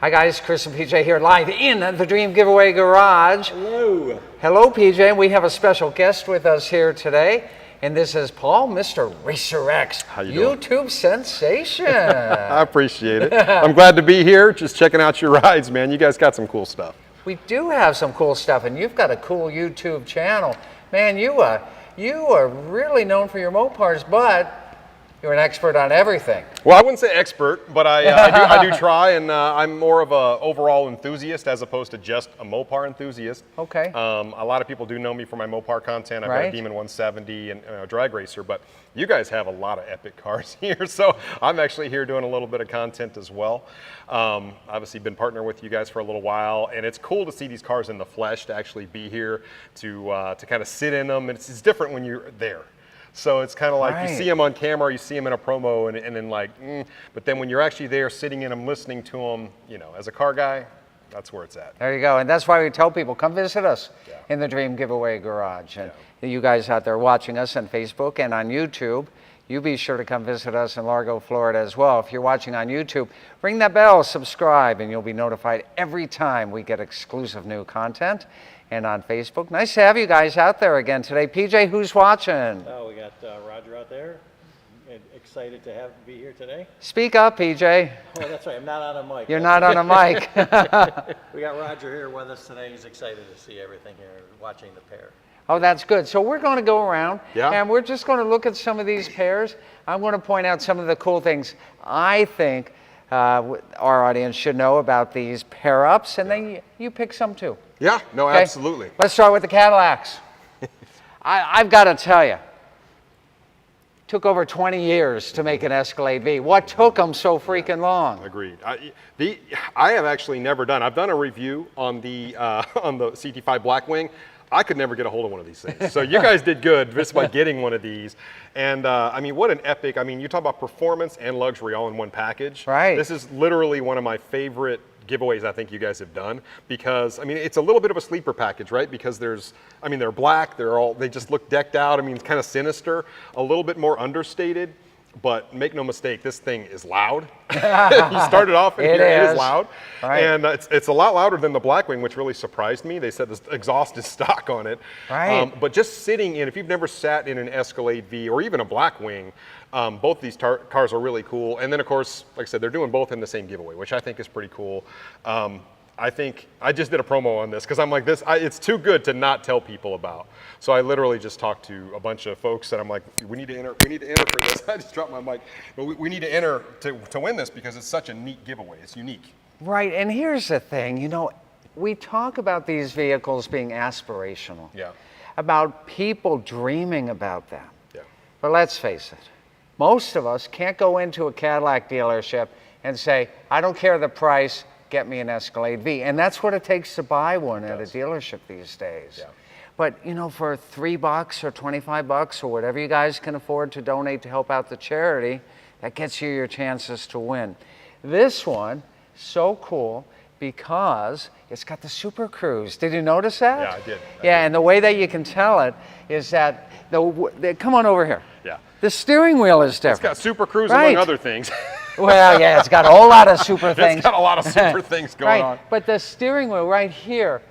Hi guys, Chris and PJ here live in the Dream Giveaway Garage. Hello. Hello PJ, we have a special guest with us here today, and this is Paul, Mr. Racer X, How you doing? YouTube sensation. I appreciate it. I'm glad to be here, just checking out your rides, man. You guys got some cool stuff. We do have some cool stuff, and you've got a cool YouTube channel. Man, you are really known for your Mopars, but you're an expert on everything. Well, I wouldn't say expert, but I do try, and I'm more of a overall enthusiast as opposed to just a Mopar enthusiast. Okay. A lot of people do know me for my Mopar content. I've got Right. a Demon 170 and a drag racer, but you guys have a lot of epic cars here, so I'm actually here doing a little bit of content as well. Obviously been partnering with you guys for a little while, and it's cool to see these cars in the flesh, to actually be here, to kind of sit in them, and it's different when you're there. So it's kind of like you see them on camera, you see them in a promo, and then like, but then when you're actually there sitting in them, listening to them, you know, as a car guy, that's where it's at. There you go, and that's why we tell people, come visit us in the Dream Giveaway Garage. And you guys out there watching us on Facebook and on YouTube, you be sure to come visit us in Largo, Florida as well. If you're watching on YouTube, ring that bell, subscribe, and you'll be notified every time we get exclusive new content. And on Facebook, nice to have you guys out there again today. PJ, who's watching? Oh, we got Roger out there. Excited to be here today. Speak up, PJ. Oh, that's right. I'm not on a mic. You're not on a mic. We got Roger here with us today. He's excited to see everything here, watching the pair. Oh, that's good. So we're going to go around, Yeah. and we're just going to look at some of these pairs. I'm going to point out some of the cool things I think our audience should know about these pair-ups, and then you pick some too. Yeah, no, Okay? absolutely. Let's start with the Cadillacs. I've got to tell you, took over 20 years to make an Escalade V. What took them so freaking long? Agreed. I have actually never done. I've done a review on the CT5 Blackwing. I could never get a hold of one of these things. So you guys did good just by getting one of these. And I mean, what an epic, I mean, you talk about performance and luxury all in one package. Right. This is literally one of my favorite giveaways I think you guys have done, because I mean, it's a little bit of a sleeper package, right? Because they're black, they just look decked out. I mean, it's kind of sinister, a little bit more understated. But make no mistake, this thing is loud. You started off in here, it is loud. Right. And it's a lot louder than the Blackwing, which really surprised me. They said this exhaust is stock on it. Right. But just sitting in, if you've never sat in an Escalade V or even a Blackwing, both these cars are really cool. And then of course, like I said, they're doing both in the same giveaway, which I think is pretty cool. I think I just did a promo on this because I'm like, it's too good to not tell people about. So I literally just talked to a bunch of folks and I'm like, we need to enter for this. I just dropped my mic. But we need to enter to win this because it's such a neat giveaway. It's unique. Right, and here's the thing, you know, we talk about these vehicles being aspirational. Yeah. About people dreaming about them. Yeah. But let's face it, most of us can't go into a Cadillac dealership and say, I don't care the price, get me an Escalade V. And that's what it takes to buy one at a dealership these days. Yeah. But you know, for $3 or $25 or whatever you guys can afford to donate to help out the charity, that gets you your chances to win. This one, so cool because it's got the Super Cruise. Did you notice that? Yeah, I did. And the way that you can tell it is that, come on over here. Yeah. The steering wheel is different. It's got Super Cruise Right. among other things. Well, yeah, it's got a whole lot of super things. It's got a lot of super things going on. But the steering wheel right here,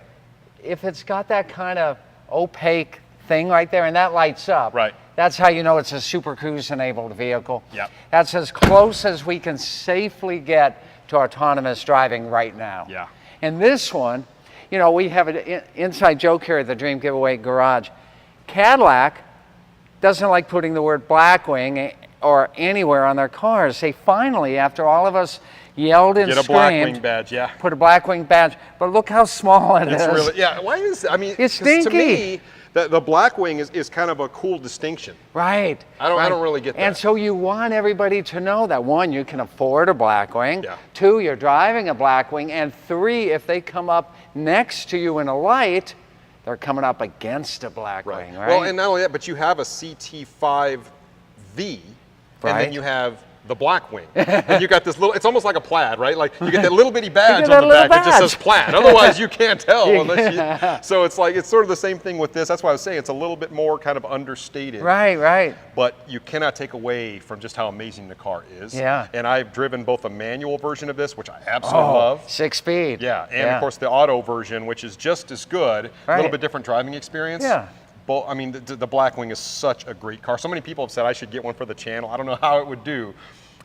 if it's got that kind of opaque thing right there and that lights up, Right. that's how you know it's a Super Cruise enabled vehicle. Yep. That's as close as we can safely get to autonomous driving right now. Yeah. And this one, you know, we have an inside joke here at the Dream Giveaway Garage. Cadillac doesn't like putting the word Blackwing or anywhere on their cars. They finally, after all of us yelled and Get a screamed, Blackwing badge, yeah. put a Blackwing badge. But look how small it is. It's really, yeah, why is, I mean, It's 'cause to stinky. me, the Blackwing is kind of a cool distinction. Right. I don't really get that. And so you want everybody to know that, one, you can afford a Blackwing. Yeah. Two, you're driving a Blackwing. And three, if they come up next to you in a light, they're coming up against a Blackwing, right? Well, and not only that, but you have a CT5 V, and Right. then you have the Blackwing. And you got this little, it's almost like a plaid, right? Like you get that little bitty badge get on the a little back that just badge. says plaid. Otherwise you can't tell unless you, so it's like, it's sort of the same thing with this. That's why I was saying it's a little bit more kind of understated. Right, right. But you cannot take away from just how amazing the car is. Yeah. And I've driven both a manual version of this, which I absolutely love. 6-speed. Yeah, and of course the auto version, which is just as good, a Right. little bit different driving experience. Yeah. But I mean, the Blackwing is such a great car. So many people have said I should get one for the channel. I don't know how it would do,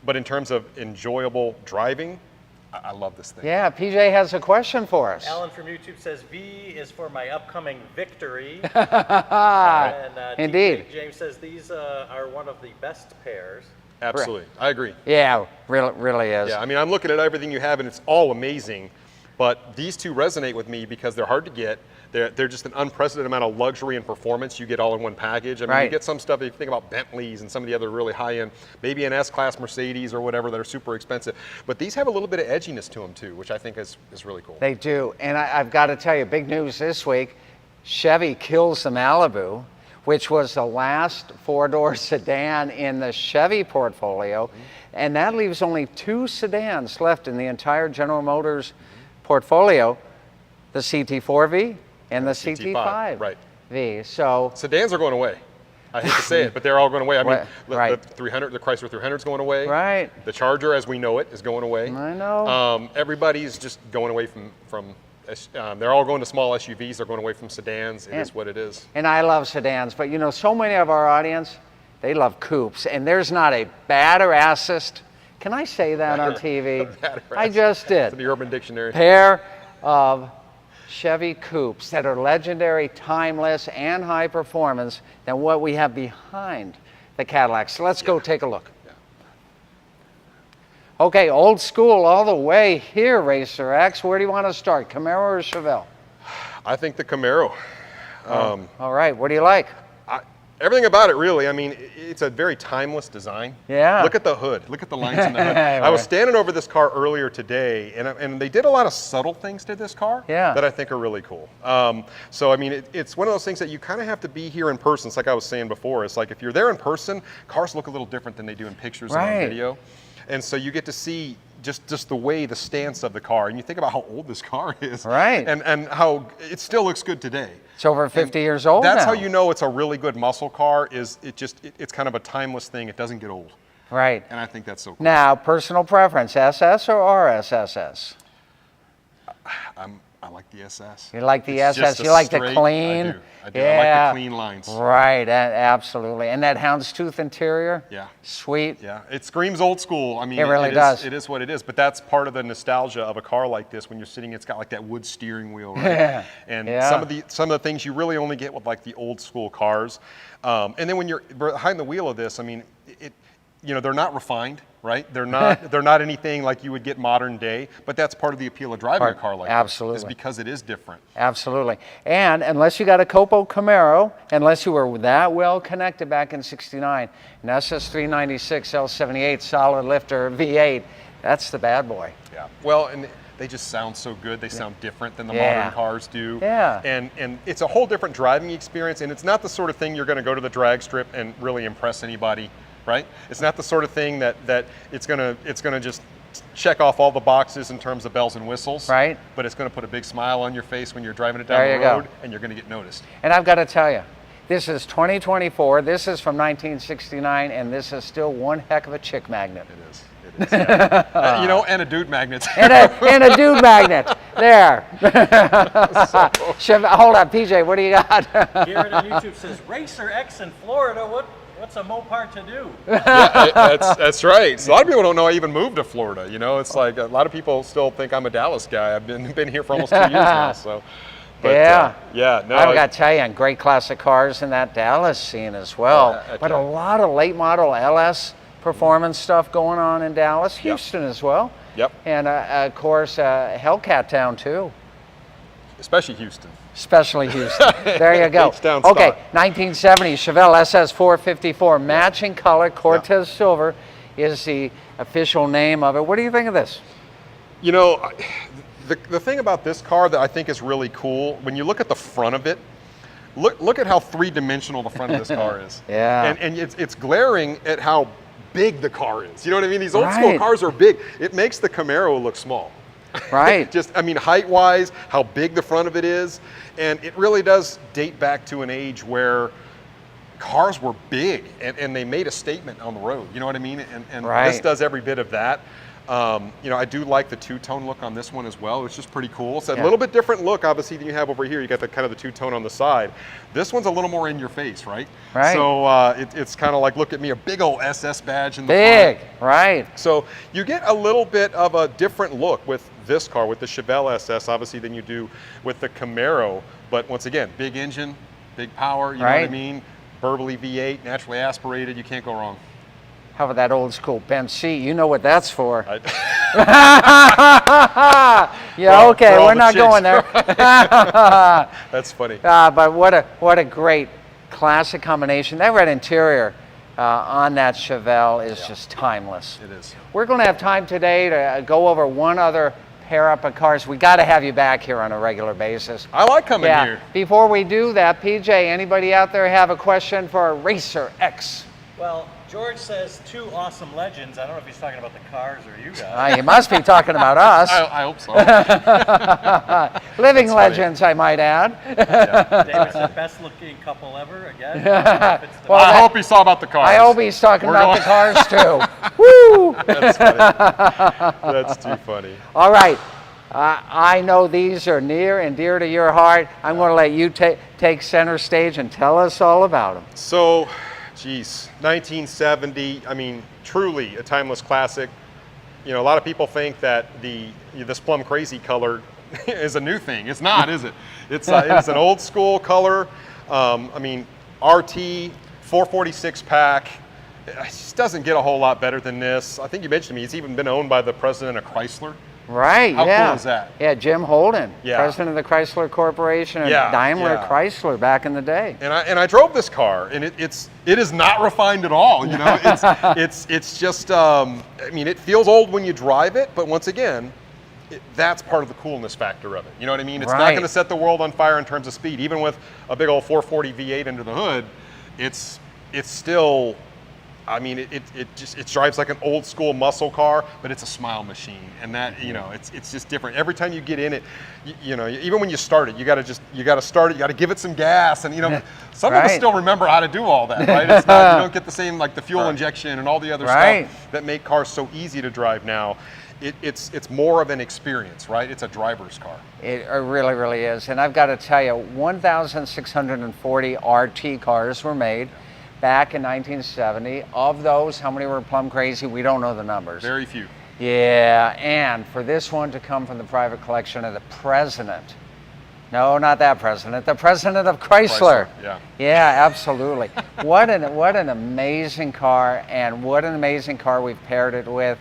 but in terms of enjoyable driving, I love this thing. Yeah, PJ has a question for us. Alan from YouTube says V is for my upcoming victory. Indeed. James says these are one of the best pairs. Absolutely, I agree. Yeah, really is. Yeah, I mean, I'm looking at everything you have, and it's all amazing. But these two resonate with me because they're hard to get. They're just an unprecedented amount of luxury and performance you get all in one package. I mean, Right. you get some stuff, if you think about Bentleys and some of the other really high-end, maybe an S-Class Mercedes or whatever that are super expensive. But these have a little bit of edginess to them too, which I think is really cool. They do. And I've got to tell you, big news this week, Chevy kills the Malibu, which was the last four-door sedan in the Chevy portfolio. And that leaves only 2 sedans left in the entire General Motors portfolio, the CT4V and the CT5 right. V. So Sedans are going away. I hate to say it, but they're all going away. I mean, Right. the 300, the Chrysler 300 is going away. Right. The Charger, as we know it, is going away. I know. Everybody's just going away from they're all going to small SUVs. They're going away from sedans. It is what it is. And I love sedans, but you know, so many of our audience, they love coupes, and there's not a badder assist. Can I say that on TV? I just did. To the Urban Dictionary. Pair of Chevy coupes that are legendary, timeless, and high performance than what we have behind the Cadillac. So let's go take a look. Okay, old school all the way here, Racer X. Where do you want to start, Camaro or Chevelle? I think the Camaro. All right, what do you like? Everything about it, really. I mean, it's a very timeless design. Yeah. Look at the hood. Look at the lines in the hood. I was standing over this car earlier today, and they did a lot of subtle things to this car that I think are really cool. So, I mean, it's one of those things that you kind of have to be here in person. It's like I was saying before. It's like if you're there in person, cars look a little different than they do in pictures and on video. And so you get to see just the way, the stance of the car. And you think about how old this car is. Right. And how it still looks good today. It's over 50 years old That's now. how you know it's a really good muscle car, is it's kind of a timeless thing. It doesn't get old. Right. And I think that's so cool. Now, personal preference, SS or RSSS? I like the SS. You like the It's SS? just You a like the straight- clean? I do. I like the clean lines. Right, absolutely. And that houndstooth interior? Yeah. Sweet. Yeah, it screams old school. I mean, It really does. It is what it is, but that's part of the nostalgia of a car like this. When you're sitting, it's got like that wood steering wheel, right? And some of the things you really only get with like the old school cars. And then when you're behind the wheel of this, I mean, they're not refined, right? They're not anything like you would get modern day, but that's part of the appeal of driving a car like this, is because it is different. Absolutely. And unless you got a Copo Camaro, unless you were that well connected back in '69, an SS396 L78 solid lifter V8, that's the bad boy. Yeah. Well, and they just sound so good. They sound different than the modern cars do. Yeah. And it's a whole different driving experience, and it's not the sort of thing you're going to go to the drag strip and really impress anybody. Right? It's not the sort of thing that it's gonna just check off all the boxes in terms of bells and whistles. Right. But it's gonna put a big smile on your face when you're driving it down the road, and you're gonna get noticed. And I've got to tell you, this is 2024. This is from 1969, and this is still one heck of a chick magnet. It is. It is. Yeah. And a dude magnet. and a dude magnet. There. Hold on, PJ. What do you got? Garrett on YouTube says Racer X in Florida. What's a Mopar to do? That's right. So a lot of people don't know I even moved to Florida. It's like a lot of people still think I'm a Dallas guy. I've been here for almost 2 years now. So, but, no. I've got to tell you, great classic cars in that Dallas scene as well. But a lot of late model LS performance stuff going on in Dallas, Houston as well. Yep. And of course, Hellcat Town too. Especially Houston. Especially Houston. There you go. Okay, 1970 Chevelle SS454, matching color, Cortez silver is the official name of it. What do you think of this? The thing about this car that I think is really cool, when you look at the front of it, look at how three-dimensional the front of this car is. Yeah. And it's glaring at how big the car is. You know what I mean? These old school cars are big. It makes the Camaro look small. Right. Just, I mean, height-wise, how big the front of it is. And it really does date back to an age where cars were big and they made a statement on the road. You know what I mean? And this does every bit of that. You know, I do like the two-tone look on this one as well. It's just pretty cool. It's a little bit different look, obviously, than you have over here. You got the kind of the two-tone on the side. This one's a little more in your face, right? Right. So it's kind of like, look at me, a big old SS badge in the front. Big, right. So you get a little bit of a different look with this car, with the Chevelle SS, obviously, than you do with the Camaro. But once again, big engine, big power, you know what I mean? Burbly V8, naturally aspirated, you can't go wrong. How about that old school bench seat? You know what that's for. Yeah, okay, we're not going there. That's funny. But what a great classic combination. That red interior on that Chevelle is just timeless. It is. We're going to have time today to go over one other pair up of cars. We got to have you back here on a regular basis. I like coming here. Before we do that, PJ, anybody out there have a question for Racer X? Well, George says 2 awesome legends. I don't know if he's talking about the cars or you guys. He must be talking about us. I hope so. Living legends, I might add. David said best looking couple ever again. Well, I hope he saw about the cars. I hope he's talking about the cars too. Woo! That's funny. That's too funny. All right. I know these are near and dear to your heart. I'm going to let you take center stage and tell us all about them. So, geez, 1970, I mean, truly a timeless classic. You know, a lot of people think that this plum crazy color is a new thing. It's not, is it? It's an old school color. I mean, RT, 446 pack. It just doesn't get a whole lot better than this. I think you mentioned to me, it's even been owned by the president of Chrysler. Right, How cool is that? Yeah, Jim Holden, Yeah. president of the Chrysler Corporation and Daimler Chrysler back in the day. And I drove this car, and it is not refined at all. You know, it's just I mean, it feels old when you drive it, but once again, that's part of the coolness factor of it. You know what I mean? It's not going to set the world on fire in terms of speed, even with a big old 440 V8 under the hood. It's still. I mean, it drives like an old school muscle car, but it's a smile machine, and that, you know, it's just different. Every time you get in it, you know, even when you start it, you got to start it, you got to give it some gas, and you know, some of us still remember how to do all that, right? It's not, you don't get the same, like the fuel injection and all the other stuff that make cars so easy to drive now. It's more of an experience, right? It's a driver's car. It really, really is, and I've got to tell you, 1,640 RT cars were made back in 1970. Of those, how many were plum crazy? We don't know the numbers. Very few. Yeah, and for this one to come from the private collection of the president. No, not that president. The president of Chrysler. Yeah, absolutely. What an amazing car, and what an amazing car we've paired it with.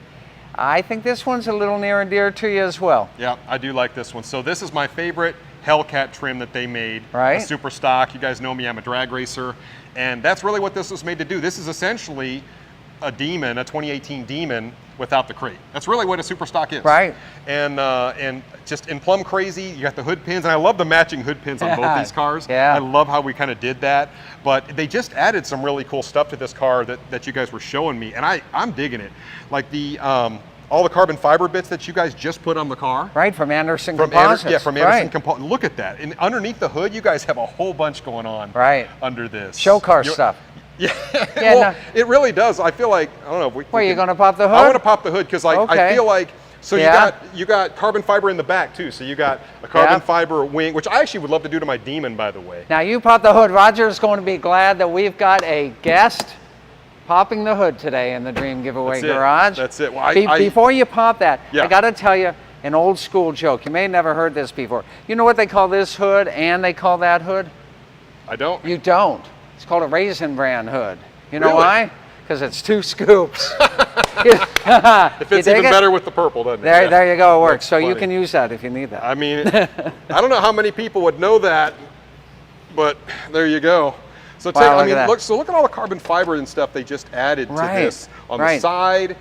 I think this one's a little near and dear to you as well. Yeah, I do like this one. So this is my favorite Hellcat trim that they made. Right. A super stock. You guys know me, I'm a drag racer. And that's really what this was made to do. This is essentially a Demon, a 2018 Demon without the crate. That's really what a super stock is. Right. And just in plum crazy, you got the hood pins, and I love the matching hood pins on both these cars. Yeah. I love how we kind of did that. But they just added some really cool stuff to this car that you guys were showing me, and I'm digging it. Like the all the carbon fiber bits that you guys just put on the car. Right, from Anderson Composites. From Anderson Composites. Look at that. And underneath the hood, you guys have a whole bunch going on under this. Show car stuff. Yeah, well, it really does. I feel like, I don't know. If you're going to pop the hood? I want to pop the hood because I feel like, so you got carbon fiber in the back too. So you got a carbon fiber wing, which I actually would love to do to my Demon, by the way. Now you pop the hood. Roger's going to be glad that we've got a guest popping the hood today in the Dream Giveaway Garage. That's it. Well, before you pop that, I got to tell you an old school joke. You may have never heard this before. You know what they call this hood and they call that hood? I don't. You don't. It's called a Raisin Bran hood. You know why? Because it's 2 scoops. It fits even better with the purple, doesn't it? There you go. It works. So you can use that if you need that. I mean, I don't know how many people would know that, but there you go. So look at all the carbon fiber and stuff they just added to this on the side.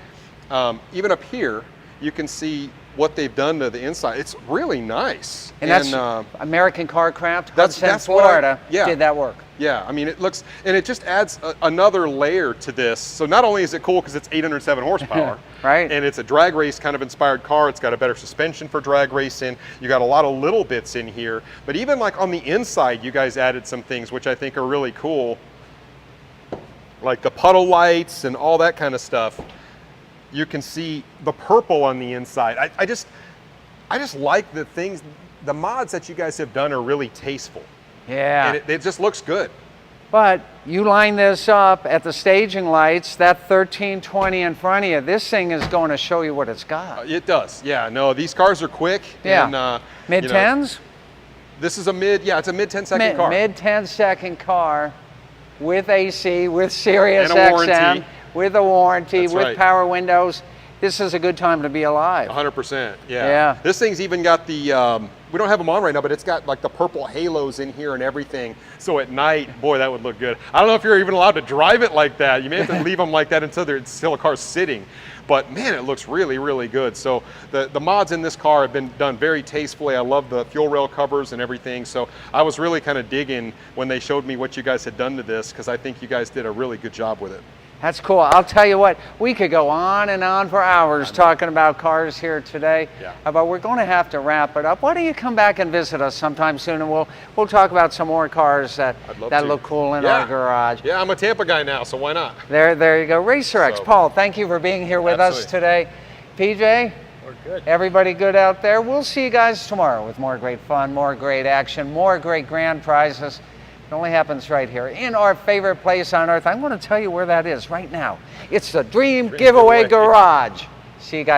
Even up here, you can see what they've done to the inside. It's really nice. And that's American Car Craft. That's Florida. Did that work? Yeah, I mean, it looks, and it just adds another layer to this. So not only is it cool because it's 807 horsepower, right, and it's a drag race kind of inspired car, it's got a better suspension for drag racing, you got a lot of little bits in here, but even like on the inside, you guys added some things which I think are really cool, like the puddle lights and all that kind of stuff. You can see the purple on the inside. I just like the things, the mods that you guys have done are really tasteful. Yeah. And it just looks good. But you line this up at the staging lights, that 1320 in front of you, this thing is going to show you what it's got. It does, yeah. No, these cars are quick. Yeah. And, Mid-10s? This is a it's a mid 10-second car. Mid 10-second car with AC, with Sirius And a XM, warranty. with a warranty, That's with right. power windows. This is a good time to be alive. 100%, yeah. Yeah. This thing's even got the, we don't have them on right now, but it's got like the purple halos in here and everything. So at night, boy, that would look good. I don't know if you're even allowed to drive it like that. You may have to leave them like that until there's still a car sitting. But man, it looks really, really good. So the mods in this car have been done very tastefully. I love the fuel rail covers and everything. So I was really kind of digging when they showed me what you guys had done to this, because I think you guys did a really good job with it. That's cool. I'll tell you what, we could go on and on for hours talking about cars here today. Yeah. But we're going to have to wrap it up. Why don't you come back and visit us sometime soon, and we'll talk about some more cars that look cool in our garage. Yeah, I'm a Tampa guy now, so why not? There you go. Racer X. So- Paul, thank you for being here with us today. PJ, We're good. everybody good out there? We'll see you guys tomorrow with more great fun, more great action, more great grand prizes. It only happens right here in our favorite place on earth. I'm going to tell you where that is right now. It's the Dream Giveaway Garage. See you guys.